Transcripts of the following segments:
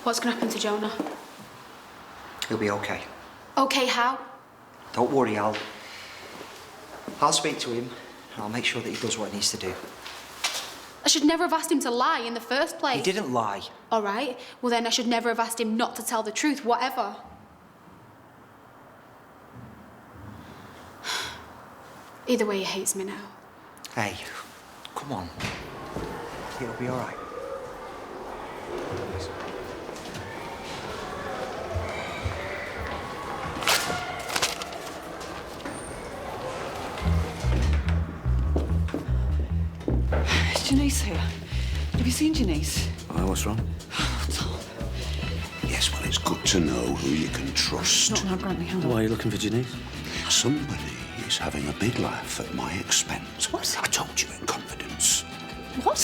What's going to happen to Jonah? He'll be okay. Okay, how? Don't worry, I'll speak to him and I'll make sure that he does what he needs to do. I should never have asked him to lie in the first place. He didn't lie. All right. Well, then I should never have asked him not to tell the truth, whatever. Either way, he hates me now. Hey, come on. It'll be all right. Janice here. Have you seen Janice? Oh, what's wrong? Oh, Tom. Yes, well, it's good to know who you can trust. Not now, Grantley, hold on. Why are you looking for Janice? Somebody is having a big laugh at my expense. What? I told you in confidence. What?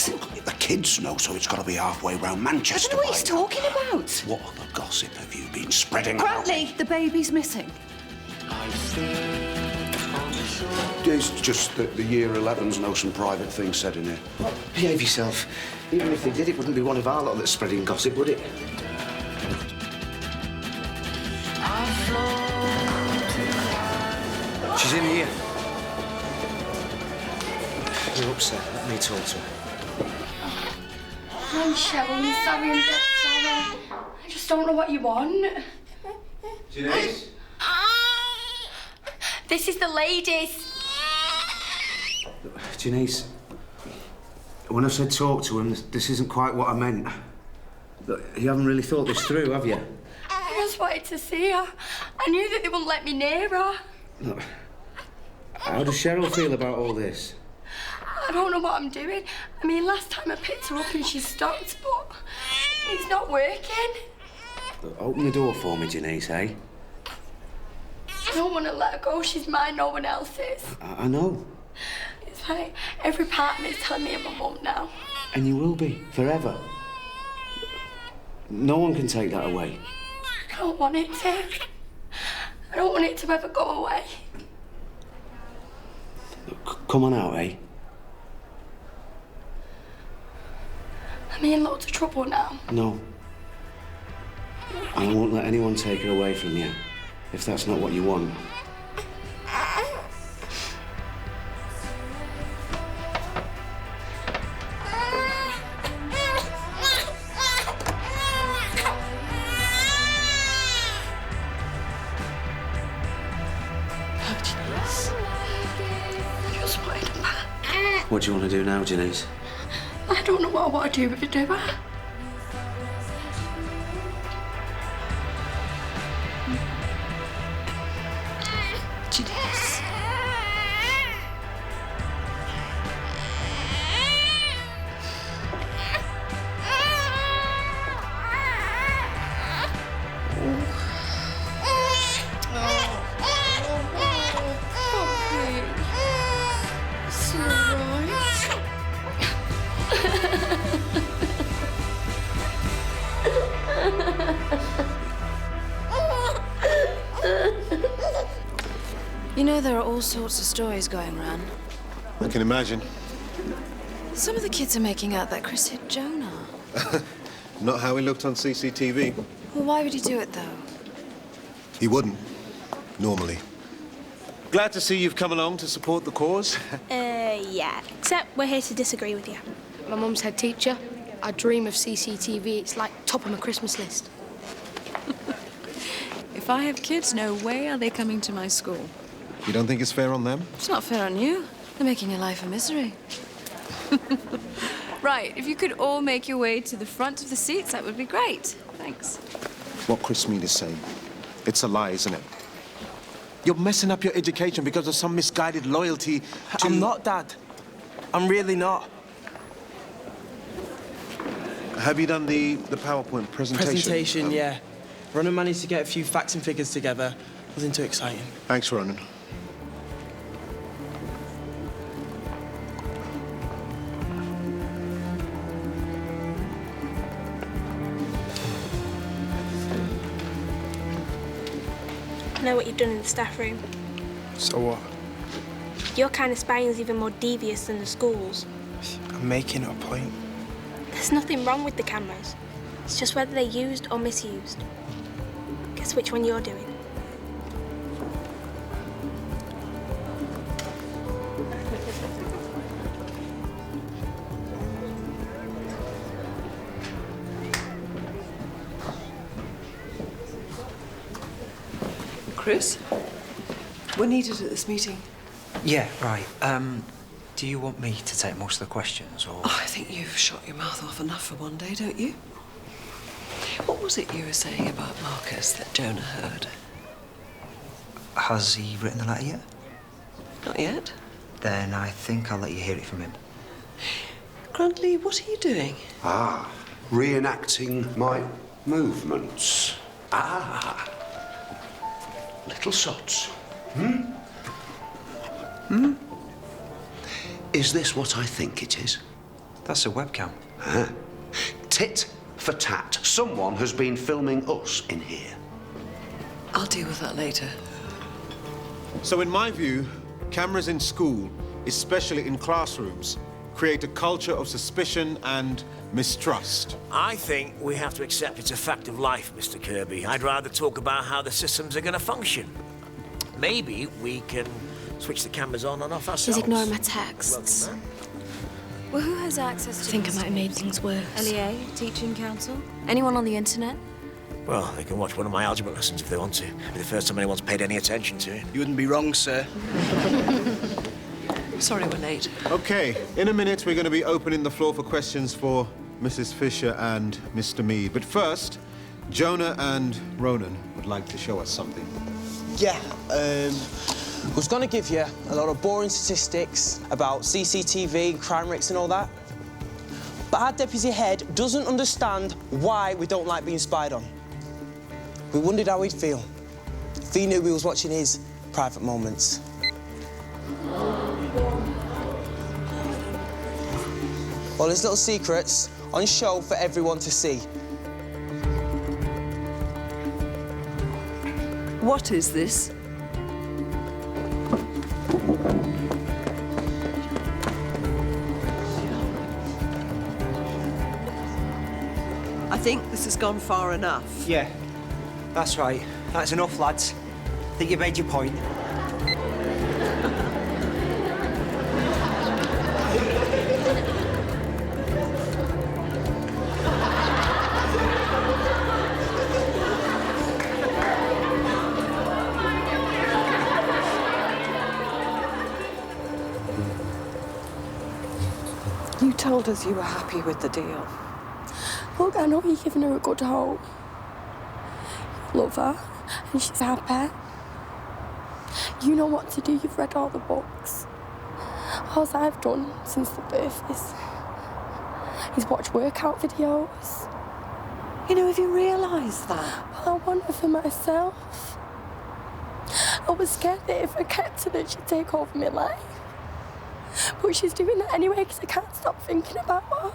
The kids know, so it's got to be halfway round Manchester. I don't know what he's talking about. What other gossip have you been spreading? Grantley, the baby's missing. It's just that the year 11s know some private things said in here. Behave yourself. Even if they did, it wouldn't be one of our lot that's spreading gossip, would it? She's in here. You're upset. Let me talk to her. I'm Cheryl. I'm sorry. I'm dead sorry. I just don't know what you want. Janice? This is the ladies. Janice, when I said talk to him, this isn't quite what I meant. Look, you haven't really thought this through, have you? I just wanted to see her. I knew that they wouldn't let me near her. Look, how does Cheryl feel about all this? I don't know what I'm doing. I mean, last time I picked her up and she stopped, but it's not working. Look, open the door for me, Janice, eh? I don't want to let her go. She's mine, no one else's. I know. It's like every part of me is telling me I'm a mum now. And you will be, forever. No one can take that away. I don't want it to. I don't want it to ever go away. Look, come on out, eh? I'm in loads of trouble now. No. And I won't let anyone take her away from you, if that's not what you want. What do you want to do now, Janice? I don't know what I want to do with it, do I? Janice. You know, there are all sorts of stories going around. I can imagine. Some of the kids are making out that Chris hit Jonah. Not how he looked on CCTV. Well, why would he do it, though? He wouldn't, normally. Glad to see you've come along to support the cause. Yeah. Except we're here to disagree with you. My mum's head teacher. I dream of CCTV. It's like top of my Christmas list. If I have kids, no way are they coming to my school. You don't think it's fair on them? It's not fair on you. They're making your life a misery. Right, if you could all make your way to the front of the seats, that would be great. Thanks. What Chris Mead is saying, it's a lie, isn't it? You're messing up your education because of some misguided loyalty to... I'm not, Dad. I'm really not. Have you done the PowerPoint presentation? Presentation, yeah. Ronan managed to get a few facts and figures together. Wasn't too exciting. Thanks, Ronan. I know what you've done in the staff room. So what? Your kind of spying is even more devious than the school's. I'm making a point. There's nothing wrong with the cameras. It's just whether they're used or misused. Guess which one you're doing. Chris, we're needed at this meeting. Yeah, right. Do you want me to take most of the questions, or...? Oh, I think you've shot your mouth off enough for one day, don't you? What was it you were saying about Marcus that Jonah heard? Has he written the letter yet? Not yet. Then I think I'll let you hear it from him. Grundley, what are you doing? Ah, reenacting my movements. Ah, little sods. Is this what I think it is? That's a webcam. Huh? Tit for tat. Someone has been filming us in here. I'll deal with that later. So in my view, cameras in school, especially in classrooms, create a culture of suspicion and mistrust. I think we have to accept it's a fact of life, Mr. Kirby. I'd rather talk about how the systems are going to function. Maybe we can switch the cameras on and off ourselves. She's ignoring my texts. Well, who has access to I think I might have made things worse. LEA, Teaching Council? Anyone on the internet? Well, they can watch one of my algebra lessons if they want to. It'll be the first time anyone's paid any attention to it. You wouldn't be wrong, sir. Sorry we're late. Okay, in a minute we're going to be opening the floor for questions for Mrs. Fisher and Mr. Mead. But first, Jonah and Ronan would like to show us something. Yeah, I was going to give you a lot of boring statistics about CCTV, crime rates and all that. But our deputy head doesn't understand why we don't like being spied on. We wondered how he'd feel if he knew we was watching his private moments. All his little secrets on show for everyone to see. What is this? I think this has gone far enough. Yeah, that's right. That's enough, lads. I think you made your point. You told us you were happy with the deal. Look, I know you're giving her a good home. You love her, and she's happy. You know what to do, you've read all the books. All I've done since the birth is watch workout videos. You know, have you realised that? Well, I want her for myself. I was scared that if I kept her that she'd take over my life. But she's doing that anyway because I can't stop thinking about her.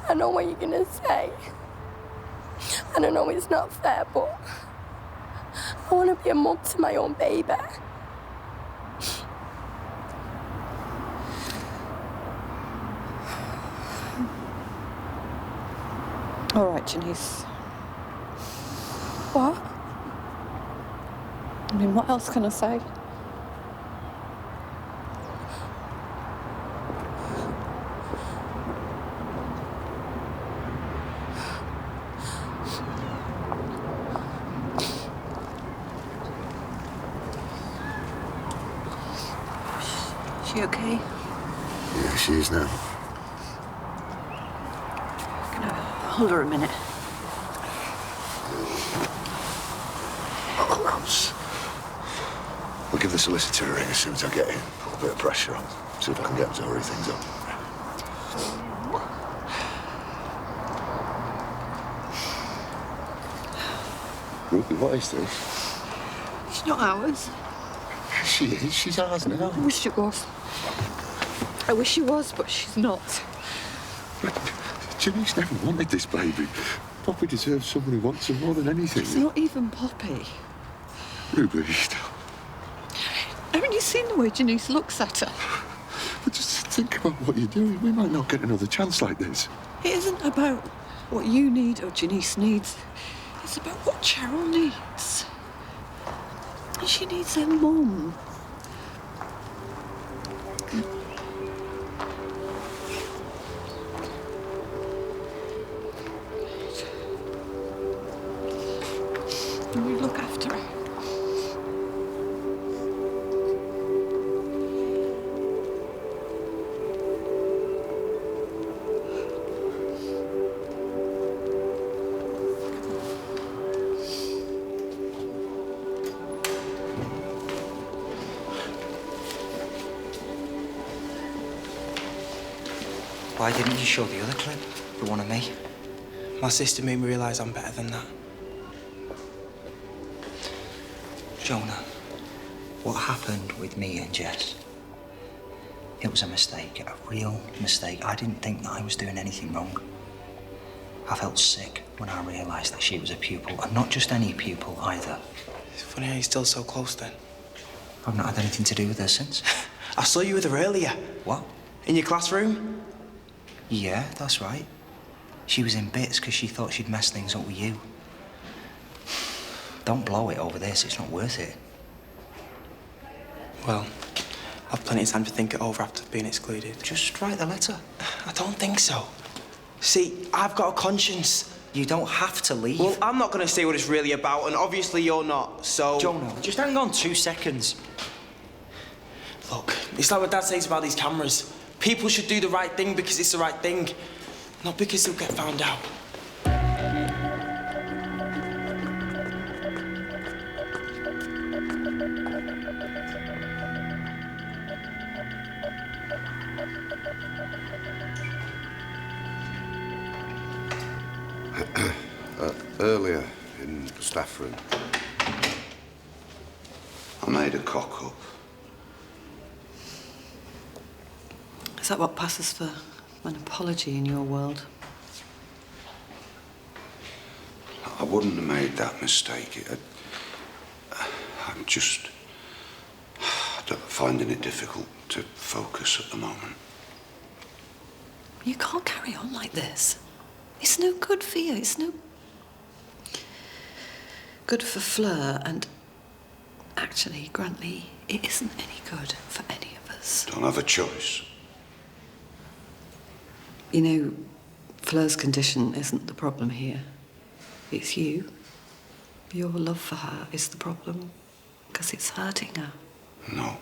I know what you're gonna say. And I know it's not fair, but I want to be a mum to my own baby. All right, Janice. What? I mean, what else can I say? She okay? Yeah, she is now. Hold her a minute. I'll give the solicitor a ring as soon as I get in. Put a bit of pressure on. See if I can get him to hurry things up. Ruby, what is this? It's not ours. She is. She's ours now. I wish it was. I wish she was, but she's not. Janice never wanted this baby. Poppy deserves someone who wants her more than anything. It's not even Poppy. Ruby, Haven't you seen the way Janice looks at her? but just think about what you're doing. We might not get another chance like this. It isn't about what you need or Janice needs. It's about what Cheryl needs. And she needs her mum. And we look after her. Why didn't you show the other clip? The one of me? My sister made me realise I'm better than that. Jonah, what happened with me and Jess? It was a mistake, a real mistake. I didn't think that I was doing anything wrong. I felt sick when I realised that she was a pupil, and not just any pupil either. It's funny how you're still so close then. I've not had anything to do with her since. I saw you with her earlier. What? In your classroom. Yeah, that's right. She was in bits because she thought she'd mess things up with you. Don't blow it over this, it's not worth it. Well, I've plenty of time to think it over after being excluded. Just write the letter. I don't think so. See, I've got a conscience. You don't have to leave. Well, I'm not going to say what it's really about, and obviously you're not, so... Jonah, just hang on 2 seconds. Look, it's like what Dad says about these cameras. People should do the right thing because it's the right thing, not because they'll get found out. Earlier in the staff room, I made a cock up. Is that what passes for an apology in your world? I wouldn't have made that mistake. I'm just finding it difficult to focus at the moment. You can't carry on like this. It's no good for you. It's no good for Fleur, and actually, Grantley, it isn't any good for any of us. Don't have a choice. You know, Fleur's condition isn't the problem here. It's you. Your love for her is the problem, because it's hurting her. No.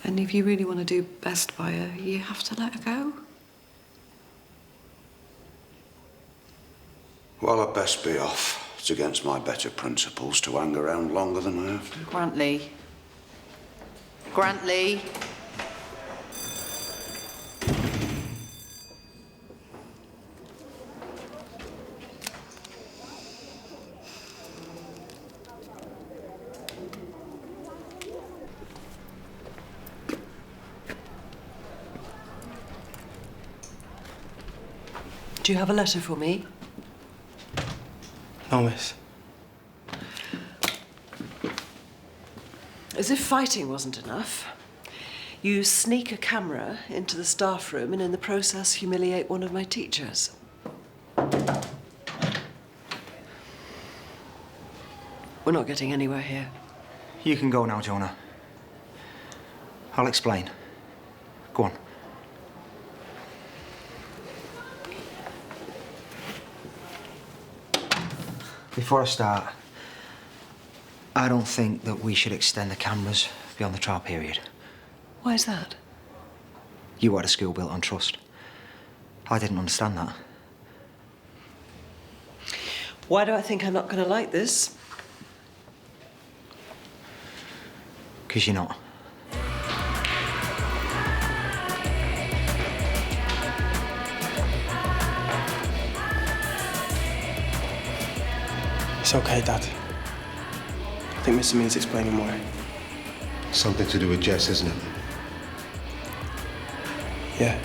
And if you really want to do best by her, you have to let her go. Well, I'd best be off. It's against my better principles to hang around longer than I have to. Grantley. Grantley. Do you have a letter for me? No, miss. As if fighting wasn't enough, you sneak a camera into the staff room and in the process humiliate one of my teachers. We're not getting anywhere here. You can go now, Jonah. I'll explain. Go on. Before I start, I don't think that we should extend the cameras beyond the trial period. Why is that? You had a school built on trust. I didn't understand that. Why do I think I'm not going to like this? Because you're not. It's okay, Dad. I think Mr. Mead's explaining why. Something to do with Jess, isn't it? Yeah.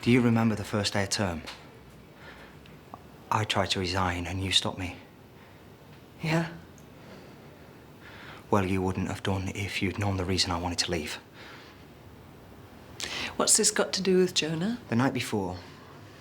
Do you remember the first day of term? I tried to resign and you stopped me. Yeah? Well, you wouldn't have done if you'd known the reason I wanted to leave. What's this got to do with Jonah? The night before,